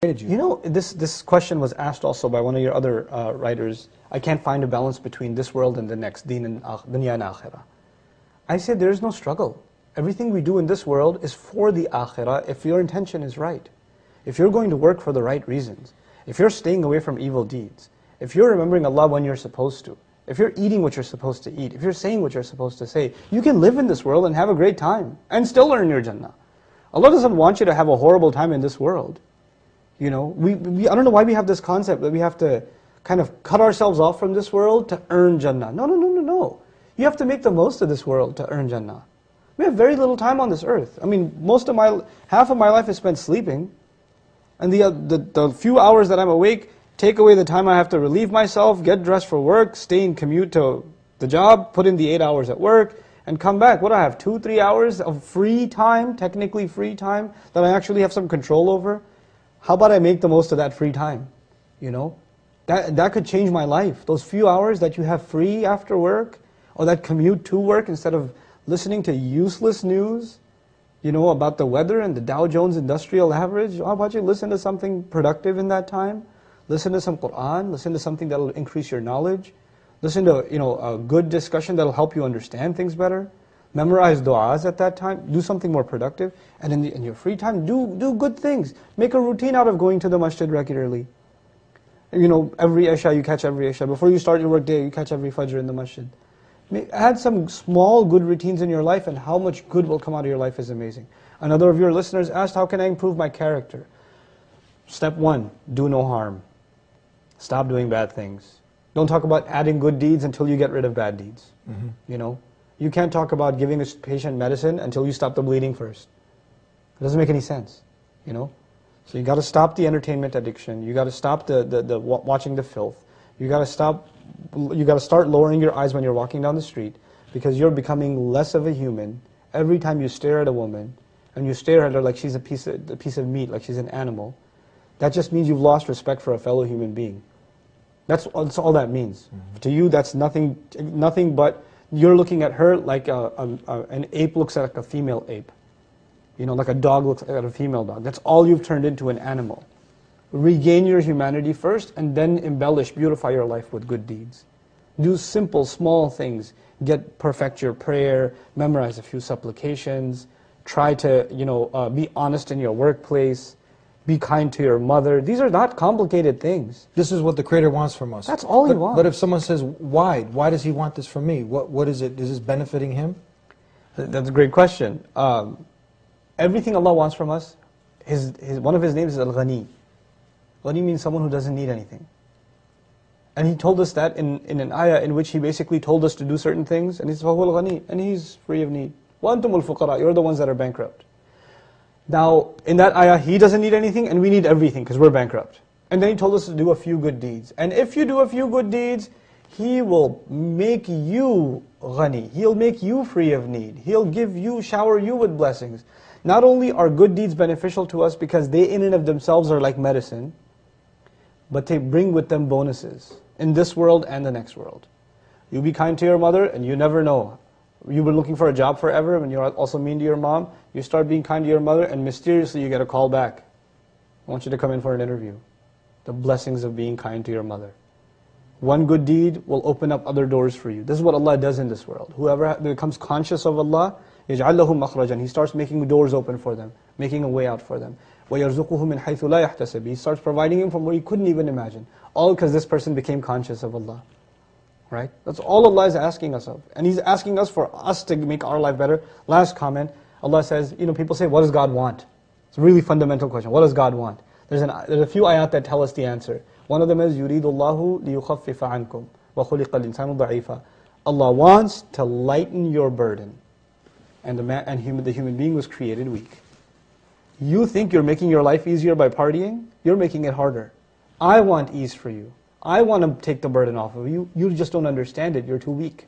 You know, this question was asked also by one of your other writers. I can't find a balance between this world and the next, dunya and akhirah. I said there is no struggle. Everything we do in this world is for the akhirah if your intention is right. If you're going to work for the right reasons, if you're staying away from evil deeds, if you're remembering Allah when you're supposed to, if you're eating what you're supposed to eat, if you're saying what you're supposed to say, you can live in this world and have a great time and still earn your Jannah. Allah doesn't want you to have a horrible time in this world. You know, I don't know why we have this concept that we have to kind of cut ourselves off from this world to earn Jannah. No. You have to make the most of this world to earn Jannah. We have very little time on this earth. I mean, half of my life is spent sleeping. And the few hours that I'm awake, take away the time I have to relieve myself, get dressed for work, stay and commute to the job, put in the 8 hours at work, and come back. What do I have, 2-3 hours of free time, technically free time, that I actually have some control over? How about I make the most of that free time? You know, that could change my life. Those few hours that you have free after work, or that commute to work instead of listening to useless news, you know, about the weather and the Dow Jones Industrial Average. How about you listen to something productive in that time? Listen to some Qur'an, listen to something that will increase your knowledge. Listen to, you know, a good discussion that will help you understand things better. Memorize du'as at that time, do something more productive, and in your free time, do good things. Make a routine out of going to the masjid regularly. You know, every Isha, you catch every Isha. Before you start your work day, you catch every Fajr in the masjid. Add some small good routines in your life, and how much good will come out of your life is amazing. Another of your listeners asked, how can I improve my character? Step 1, do no harm. Stop doing bad things. Don't talk about adding good deeds until you get rid of bad deeds. You know? You can't talk about giving a patient medicine until you stop the bleeding first. It doesn't make any sense, you know. So you got to stop the entertainment addiction. You got to stop the watching the filth. You got to stop. You got to start lowering your eyes when you're walking down the street, because you're becoming less of a human every time you stare at a woman and you stare at her like she's a piece of meat, like she's an animal. That just means you've lost respect for a fellow human being. That's all that means. To you, that's nothing but. You're looking at her like an ape looks at a female ape. You know, like a dog looks at a female dog. That's all you've turned into, an animal. Regain your humanity first, and then embellish, beautify your life with good deeds. Do simple, small things. Perfect your prayer, memorize a few supplications, try to, you know, be honest in your workplace, be kind to your mother. These are not complicated things. This is what the Creator wants from us. That's all He wants. But if someone says, why? Why does He want this from me? What is it? Is this benefiting Him? That's a great question. Everything Allah wants from us, one of His names is Al-Ghani. Ghani means someone who doesn't need anything. And He told us that in an ayah in which He basically told us to do certain things, and He says, فَهُوَ الْغَنِي, and He's free of need. وَأَنْتُمُ الْفُقَرَاء, you're the ones that are bankrupt. Now, in that ayah, He doesn't need anything, and we need everything, because we're bankrupt. And then He told us to do a few good deeds. And if you do a few good deeds, He will make you ghani. He'll make you free of need. He'll shower you with blessings. Not only are good deeds beneficial to us because they in and of themselves are like medicine, but they bring with them bonuses in this world and the next world. You be kind to your mother, and you never know. You've been looking for a job forever, and you're also mean to your mom. You start being kind to your mother, and mysteriously you get a call back. I want you to come in for an interview. The blessings of being kind to your mother. One good deed will open up other doors for you. This is what Allah does in this world. Whoever becomes conscious of Allah, يَجْعَلْ لَهُ مَخْرَجًا. He starts making doors open for them, making a way out for them. وَيَرْزُقُهُ مِنْ حَيْثُ لَا يَحْتَسِبُ. He starts providing him from where he couldn't even imagine. All because this person became conscious of Allah. Right? That's all Allah is asking us of. And He's asking us for us to make our life better. Last comment, Allah says, you know, people say, what does God want? It's a really fundamental question. What does God want? There's a few ayat that tell us the answer. One of them is, يُرِيدُ اللَّهُ لِيُخَفِّفَ عَنْكُمْ وَخُلِقَ الْإِنسَانُ ضَعِيفًا. Allah wants to lighten your burden. And the human being was created weak. You think you're making your life easier by partying? You're making it harder. I want ease for you. I want to take the burden off of you. You just don't understand it. You're too weak.